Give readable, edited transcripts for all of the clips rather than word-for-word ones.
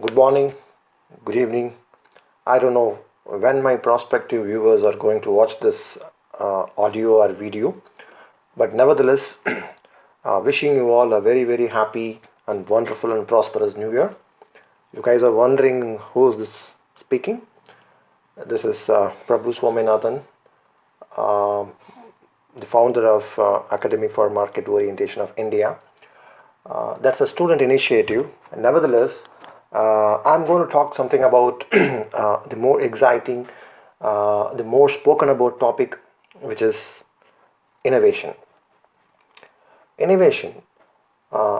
Good morning, good evening. I don't know when my prospective viewers are going to watch this audio or video, but nevertheless, wishing you all a very, very happy and wonderful and prosperous new year. You guys are wondering who is this speaking? This is Prabhu Swaminathan, the founder of Academy for Market Orientation of India. That's a student initiative. Nevertheless, I'm going to talk something about the more exciting, the more spoken about topic, which is innovation. Innovation,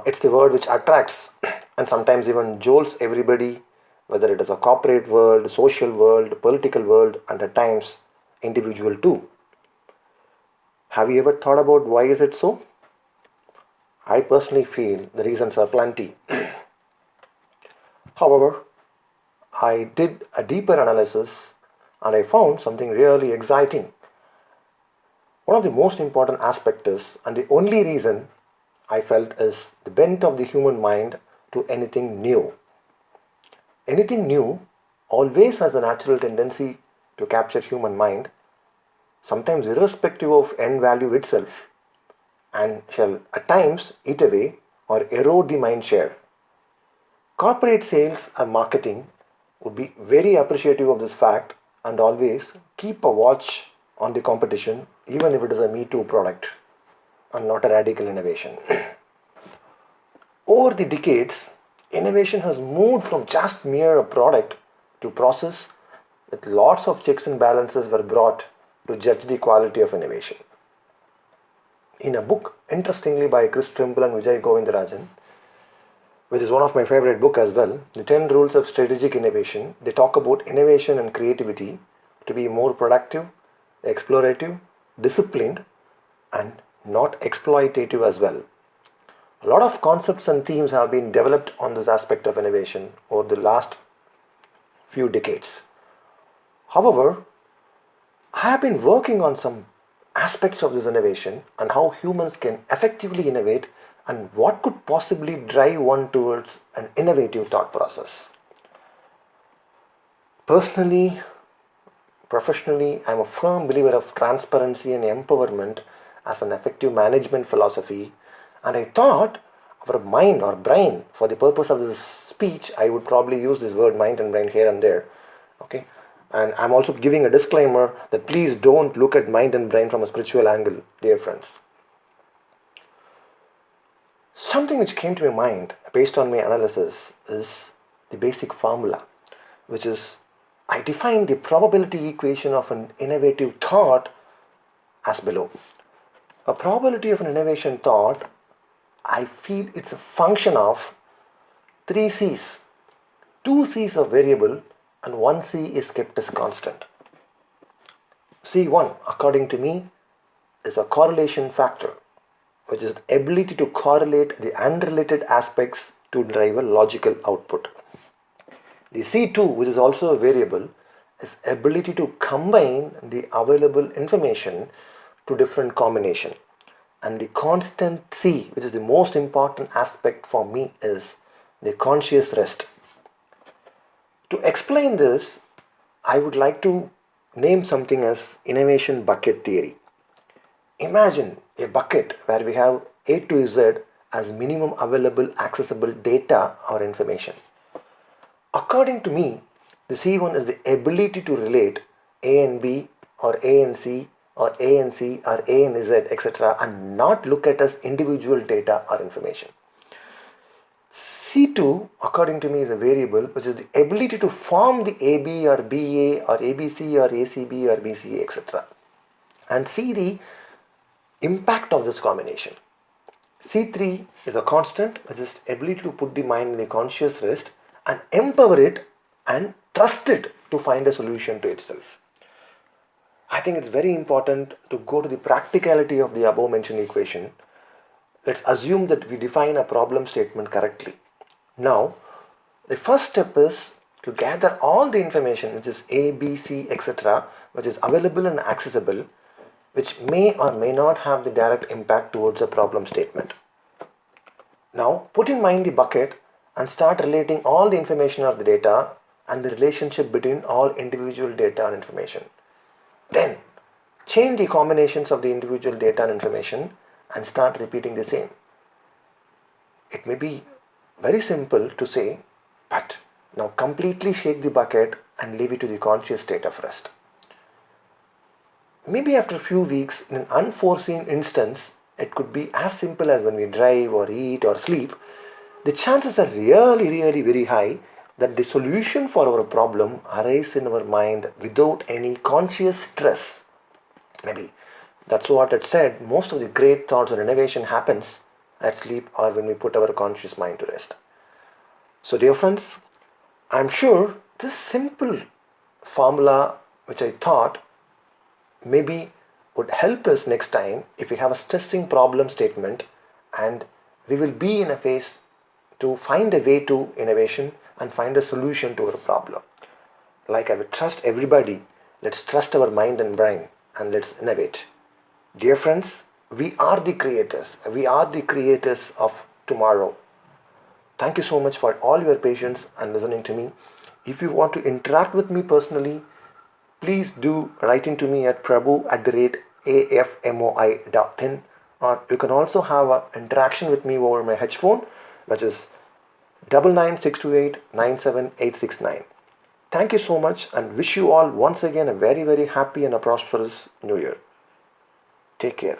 it's the word which attracts and sometimes even jolts everybody, whether it is a corporate world, social world, political world, and at times individual too. Have you ever thought about why is it so? I personally feel the reasons are plenty. However, I did a deeper analysis and I found something really exciting. One of the most important aspects is, and the only reason I felt, is the bent of the human mind to anything new. Anything new always has a natural tendency to capture human mind, sometimes irrespective of end value itself, and shall at times eat away or erode the mind share. Corporate sales and marketing would be very appreciative of this fact and always keep a watch on the competition, even if it is a Me Too product and not a radical innovation. Over the decades, innovation has moved from just mere a product to process with lots of checks and balances were brought to judge the quality of innovation. In a book, interestingly, by Chris Trimble and Vijay Govindarajan, which is one of my favorite book as well, The 10 Rules of Strategic Innovation, they talk about innovation and creativity to be more productive, explorative, disciplined, and not exploitative as well. A lot of concepts and themes have been developed on this aspect of innovation over the last few decades. However, I have been working on some aspects of this innovation and how humans can effectively innovate and what could possibly drive one towards an innovative thought process. Personally, professionally, I am a firm believer of transparency and empowerment as an effective management philosophy, and I thought our mind or brain, for the purpose of this speech, I would probably use this word mind and brain here and there. Okay, and I'm also giving a disclaimer that please don't look at mind and brain from a spiritual angle, dear friends. Something which came to my mind based on my analysis is the basic formula, which is I define the probability equation of an innovative thought as below. A probability of an innovation thought, I feel it's a function of 3 C's. 2 C's are variable and 1 C is kept as constant. C1, according to me, is a correlation factor, which is the ability to correlate the unrelated aspects to drive a logical output. The C2, which is also a variable, is ability to combine the available information to different combination. And the constant C, which is the most important aspect for me, is the conscious rest. To explain this, I would like to name something as innovation bucket theory. Imagine a bucket where we have A to Z as minimum available accessible data or information. According to me, the C1 is the ability to relate A and B or A and C or A and C or A and Z, etc. and not look at as individual data or information. C2, according to me, is a variable which is the ability to form the AB or BA or ABC or ACB or BCA, etc. and see the impact of this combination. C3 is a constant, which is ability to put the mind in a conscious rest and empower it and trust it to find a solution to itself. I think it's very important to go to the practicality of the above mentioned equation. Let's assume that we define a problem statement correctly. Now, the first step is to gather all the information, which is A, B, C, etc., which is available and accessible, which may or may not have the direct impact towards a problem statement. Now, put in mind the bucket and start relating all the information of the data and the relationship between all individual data and information. Then change the combinations of the individual data and information and start repeating the same. It may be very simple to say, but now completely shake the bucket and leave it to the conscious state of rest. Maybe after a few weeks, in an unforeseen instance, it could be as simple as when we drive or eat or sleep. The chances are really very high that the solution for our problem arises in our mind without any conscious stress. Maybe that's what it said. Most of the great thoughts or innovation happens at sleep or when we put our conscious mind to rest. So dear friends, I'm sure this simple formula which I taught maybe would help us next time if we have a stressing problem statement, and we will be in a phase to find a way to innovation and find a solution to our problem. Like I would trust everybody, let's trust our mind and brain and let's innovate. Dear friends, we are the creators. We are the creators of tomorrow. Thank you so much for all your patience and listening to me. If you want to interact with me personally, please do write into me at prabhu@afmoi.in, or you can also have an interaction with me over my H phone, which is 9962897869. Thank you so much and wish you all once again a very happy and a prosperous new year. Take care.